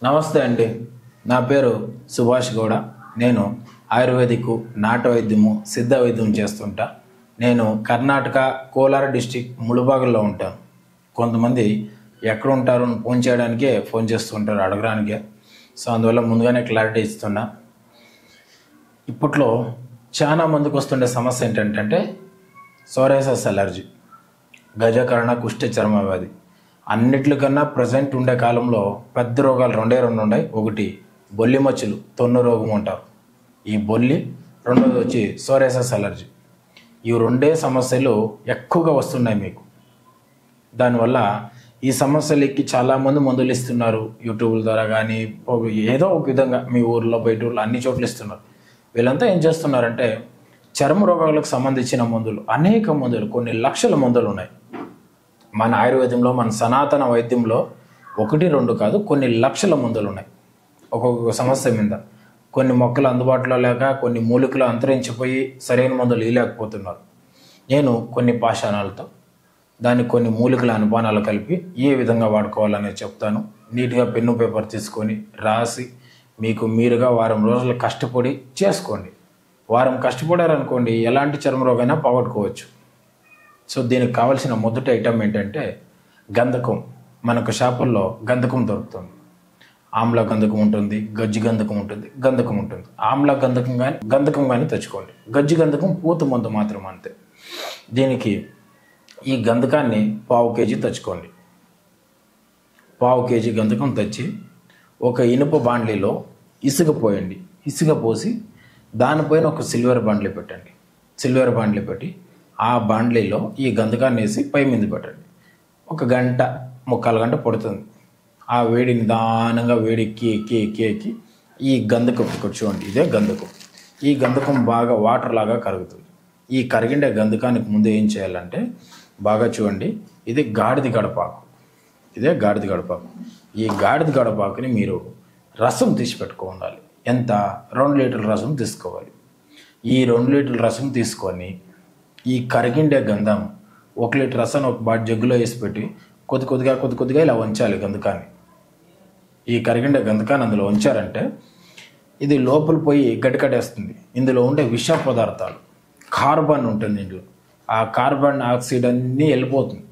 నమస్తే అండి. నా పేరు సుభాష్ గౌడ. నేను ఆయుర్వేదిక్, నాటు వైద్యము, సిద్ధ వైద్యం చేస్తుంటా. నేను కర్ణాటక కోలార్ డిస్టిక్ ముళబాగిల్లో ఉంటాను. కొంతమంది ఎక్కడ ఉంటారు ఫోన్ చేయడానికే ఫోన్ చేస్తుంటారు, అడగడానికే. సో అందువల్ల ముందుగానే క్లారిటీ ఇస్తున్నా. ఇప్పట్లో చాలా మందికి వస్తుండే సమస్య ఏంటంటే సోరియాసిస్ అలర్జీ, గజకరణ, కుష్ఠ చర్మ వ్యాధి. అన్నిట్లకన్నా ప్రజెంట్ ఉండే కాలంలో పెద్ద రోగాలు రెండే ఉన్నాయి. ఒకటి బొల్లి మచ్చలు, తొన్ను రోగం అంటారు. ఈ బొల్లి, రెండోది వచ్చి సోరియాసిస్ అలర్జీ. ఈ రెండే సమస్యలు ఎక్కువగా వస్తున్నాయి మీకు. దానివల్ల ఈ సమస్యలకి చాలామంది మందులు ఇస్తున్నారు, యూట్యూబ్ల ద్వారా కానీ ఏదో ఒక విధంగా మీ ఊర్లో బయట ఊర్లో అన్ని చోట్ల ఇస్తున్నారు. వీళ్ళంతా ఏం చేస్తున్నారంటే చర్మ రోగాలకు సంబంధించిన మందులు, అనేక మందులు, కొన్ని లక్షల మందులు ఉన్నాయి. మన ఆయుర్వేదంలో, మన సనాతన వైద్యంలో 1-2 కాదు, కొన్ని లక్షల మందులు ఉన్నాయి ఒక్కొక్క సమస్య మీద. కొన్ని మొక్కలు అందుబాటులో లేక, కొన్ని మూలికలు అంతరించిపోయి సరైన మందులు ఇవ్వలేకపోతున్నారు. నేను కొన్ని పాషాణాలతో దానికి కొన్ని మూలికల అనుపానాలు కలిపి ఏ విధంగా వాడుకోవాలనేది చెప్తాను. నీట్గా పెన్ను పేపర్ తీసుకొని రాసి మీకు మీరుగా వారం రోజులు కష్టపడి చేసుకోండి. వారం కష్టపడారనుకోండి, ఎలాంటి చర్మ రోగైనా పోగొట్టుకోవచ్చు. సో దీనికి కావాల్సిన మొదటి ఐటమ్ ఏంటంటే గంధకం. మనకు షాపుల్లో గంధకం దొరుకుతుంది. ఆమ్ల గంధకం ఉంటుంది, గజ్జి గంధకం ఉంటుంది, గంధకం ఉంటుంది. ఆమ్ల గంధకం కానీ తెచ్చుకోండి. గజ్జి గంధకం పూత మందు మాత్రం, అంతే. దీనికి ఈ గంధకాన్ని 1/2 kg తెచ్చుకోండి. 1/2 kg గంధకం తెచ్చి ఒక ఇనుప బాండ్లీలో ఇసుక పోయండి. ఇసుక పోసి దానిపైన ఒక సిల్వర్ బాండ్లీ పెట్టండి. సిల్వర్ బాండ్లీ పెట్టి ఆ బాండ్లీలో ఈ గంధకాన్ని వేసి పై మీద పెట్టండి. 1 గంట, 3/4 గంట పడుతుంది. ఆ వేడి నిదానంగా వేడెక్కి ఎక్కి ఈ గంధకం చూడండి, ఇదే గంధకం. ఈ గంధకం బాగా వాటర్ లాగా కరుగుతుంది. ఈ కరిగిండే గంధకానికి ముందు ఏం చేయాలంటే బాగా చూడండి, ఇది గాడిద గడపాకు. ఇదే గాడిద గడపాకు. ఈ గాడిద గడపాకుని మీరు రసం తీసి పెట్టుకోవాలి. ఎంత? 2 లీటర్ల రసం తీసుకోవాలి. ఈ 2 లీటర్ల రసం తీసుకొని ఈ కరిగిండే గంధం 1 లీటర్ రసాన్ని ఒక జగ్గులో వేసి పెట్టి కొద్ది కొద్దిగా ఇలా ఉంచాలి గంధకాన్ని. ఈ కరిగిండే గంధకాన్ని అందులో ఉంచారంటే ఇది లోపల పోయి గడ్డికట్టేస్తుంది. ఇందులో ఉండే విష పదార్థాలు, కార్బన్ ఉంటుంది ఇందులో. ఆ కార్బన్ ఆక్సైడ్ అన్నీ వెళ్ళిపోతుంది.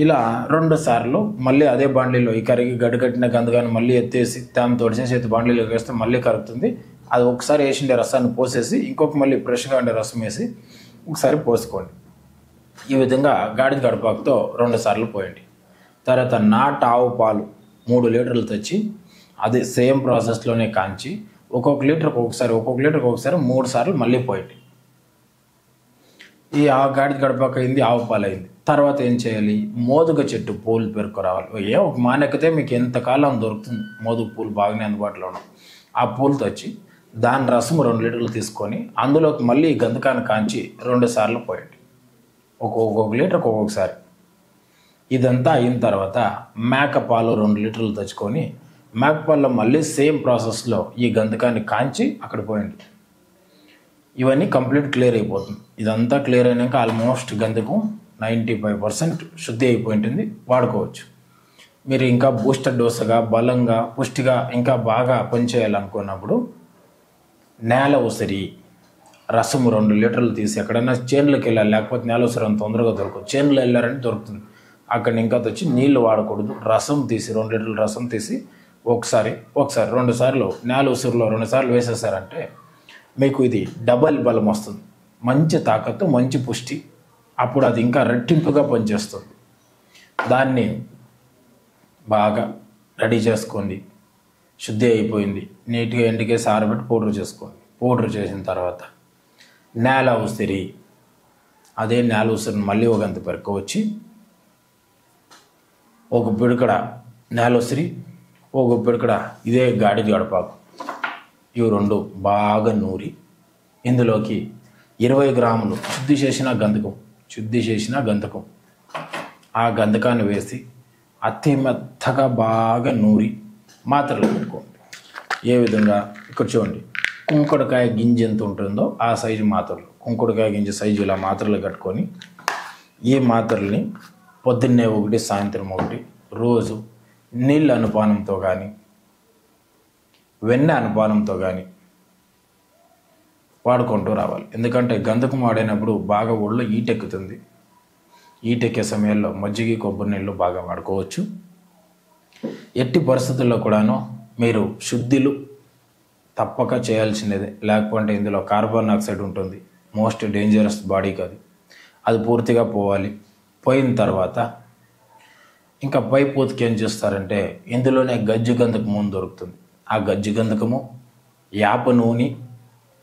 ఇలా 2 సార్లు మళ్ళీ అదే బాండ్లీలో ఈ గడ్డికట్టిన గంధకాన్ని మళ్ళీ ఎత్తేసి తేమ తోడిసేసి ఎత్తి బాండ్లీలో వేస్తే మళ్ళీ కరుగుతుంది. అది ఒకసారి వేసిండే రసాన్ని పోసేసి ఇంకొక మళ్ళీ ఫ్రెష్గా ఉండే రసం వేసి ఒకసారి పోసుకోండి. ఈ విధంగా గాడిద గడపాకుతో 2 సార్లు పోయండి. తర్వాత నాటు ఆవు పాలు 3 లీటర్లు తెచ్చి అది సేమ్ ప్రాసెస్లోనే కాంచి ఒక్కొక్క లీటర్కి ఒకసారి 3 సార్లు మళ్ళీ పోయండి. ఈ గాడిద గడపాకు అయింది, ఆవు పాలు అయింది. తర్వాత ఏం చేయాలి? మోదుగ చెట్టు పూలు పెరుకురావాలి. ఒక మానెక్కితే మీకు ఎంతకాలం దొరుకుతుంది. మోదుగ పూలు బాగానే అందుబాటులో ఉన్నాయి. ఆ పూలు తెచ్చి దాని రసం 2 లీటర్లు తీసుకొని అందులోకి మళ్ళీ గంధకాన్ని కాంచి 2 సార్లు పోయండి. ఒక్కొక్క లీటర్కి ఒక్కొక్కసారి. ఇదంతా అయిన తర్వాత మేకపాలు 2 లీటర్లు తెచ్చుకొని మేకపాల్లో మళ్ళీ సేమ్ ప్రాసెస్లో ఈ గంధకాన్ని కాంచి అక్కడ పోయండి. ఇవన్నీ కంప్లీట్ క్లియర్ అయిపోతుంది. ఇదంతా క్లియర్ అయినాక ఆల్మోస్ట్ గంధకం 95% శుద్ధి అయిపోయి ఉంటుంది, వాడుకోవచ్చు. మీరు ఇంకా బూస్టర్ డోసుగా, బలంగా, పుష్టిగా ఇంకా బాగా పనిచేయాలనుకున్నప్పుడు నేల ఉసిరి రసం 2 లీటర్లు తీసి ఎక్కడైనా చేనులకు వెళ్ళాలి, లేకపోతే నేల ఉసిరి అంత తొందరగా దొరకదు. చేనులో వెళ్ళారంటే దొరుకుతుంది. అక్కడ ఇంకా తెచ్చి నీళ్లు వాడకూడదు. రసం తీసి 2 లీటర్ల రసం తీసి ఒకసారి 2 సార్లు నేల ఉసిరిలో 2 సార్లు వేసేసారంటే మీకు ఇది డబల్ బలం వస్తుంది. మంచి తాకత్తు, మంచి పుష్టి. అప్పుడు అది ఇంకా రెట్టింపుగా పనిచేస్తుంది. దాన్ని బాగా రెడీ చేసుకోండి. శుద్ధి అయిపోయింది. నీట్గా ఎండికేసి ఆరబెట్టి పౌడర్ చేసుకోండి. పౌడర్ చేసిన తర్వాత నేల ఉసిరి, అదే నేల ఉసిరిని మళ్ళీ ఒక గంట పెరుకోవచ్చి ఒక పిడికడ నేల ఉసిరి, ఒక పిడికడ ఇదే గాడిద గడపాకు, ఇవి 2 బాగా నూరి ఇందులోకి 20 గ్రాములు శుద్ధి చేసిన గంధకం ఆ గంధకాన్ని వేసి అతి మెత్తగా బాగా నూరి మాత్రలు పెట్టుకోండి. ఏ విధంగా? ఇక్కడ చూడండి, కుంకుడుకాయ గింజ ఎంత ఉంటుందో ఆ సైజు మాత్రలు, కుంకుడుకాయ గింజ సైజు ఇలా మాత్రలు కట్టుకొని ఈ మాత్రల్ని పొద్దున్నే 1, సాయంత్రం 1 రోజు నీళ్ళ అనుపానంతో కానీ వెన్న అనుపానంతో కానీ వాడుకుంటూ రావాలి. ఎందుకంటే గంధకం వాడినప్పుడు బాగా ఒళ్ళు ఈటెక్కుతుంది. ఈటెక్కే సమయంలో మజ్జిగ కొబ్బరి నీళ్ళు బాగా వాడుకోవచ్చు. ఎట్టి పరిస్థితుల్లో కూడాను మీరు శుద్ధిలు తప్పక చేయాల్సినది. లేకపోతే ఇందులో కార్బన్ డైఆక్సైడ్ ఉంటుంది, మోస్ట్ డేంజరస్ బాడీకి అది పూర్తిగా పోవాలి. పోయిన తర్వాత ఇంకా పై పూతకి ఏం చేస్తారంటే ఇందులోనే గజ్జి గంధకము దొరుకుతుంది. ఆ గజ్జి గంధకము, యాప నూనె,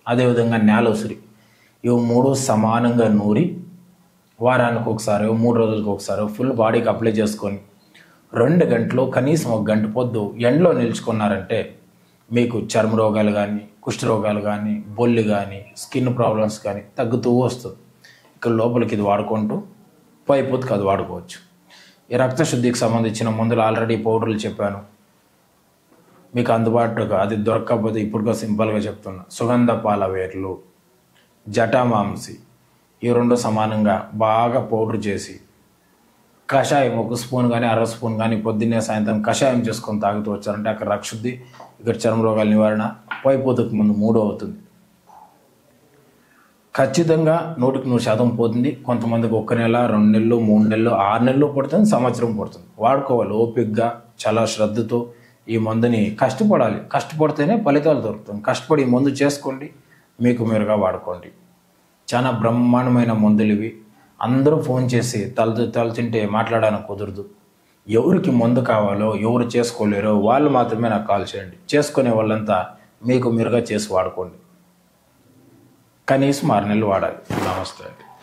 అదేవిధంగా నేల ఉసిరి, ఇవి 3 సమానంగా నూరి వారానికి ఒకసారి 3 రోజులకు ఒకసారి ఫుల్ బాడీకి అప్లై చేసుకొని 2 గంటలు కనీసం 1 గంట పొద్దు ఎండలో నిల్చుకున్నారంటే మీకు చర్మ రోగాలు కానీ, కుష్ఠరోగాలు కానీ, బొల్లి కానీ, స్కిన్ ప్రాబ్లమ్స్ కానీ తగ్గుతూ వస్తుంది. ఇక్కడ లోపలికి ఇది వాడుకుంటూ పై పూతకి అది వాడుకోవచ్చు. ఈ రక్తశుద్ధికి సంబంధించిన మందులు ఆల్రెడీ పౌడర్లు చెప్పాను. మీకు అందుబాటుగా అది దొరకకపోతే ఇప్పుడుగా సింపుల్గా చెప్తున్నా. సుగంధ పాల వేర్లు, జటామాంసి, ఈ 2 సమానంగా బాగా పౌడర్ చేసి కషాయం 1 స్పూన్ కానీ 1/2 స్పూన్ కానీ పొద్దున్నే సాయంత్రం కషాయం చేసుకొని తాగుతూ వచ్చారంటే అక్కడ రక్తశుద్ధి, ఇక్కడ చర్మ రోగాల నివారణ, పైపోతుకు ముందు 3 అవుతుంది. ఖచ్చితంగా 100% పోతుంది. కొంతమందికి 1 నెల, 2 నెలలు, 3 నెలలు, 6 నెలలు పడుతుంది, సంవత్సరం పడుతుంది. వాడుకోవాలి ఓపికగా, చాలా శ్రద్ధతో ఈ మందుని కష్టపడాలి. కష్టపడితేనే ఫలితాలు దొరుకుతుంది. కష్టపడి ఈ మందు చేసుకోండి, మీకు మీరుగా వాడుకోండి. చాలా బ్రహ్మాండమైన మందులు ఇవి. అందరూ ఫోన్ చేసి తలచుంటే మాట్లాడడానికి కుదరదు. ఎవరికి మందు కావాలో, ఎవరు చేసుకోలేరో వాళ్ళు మాత్రమే నాకు కాల్ చేయండి. చేసుకునే వాళ్ళంతా మీకు మీరుగా చేసి వాడుకోండి. కనీసం 6 నెలలు వాడాలి. నమస్తే.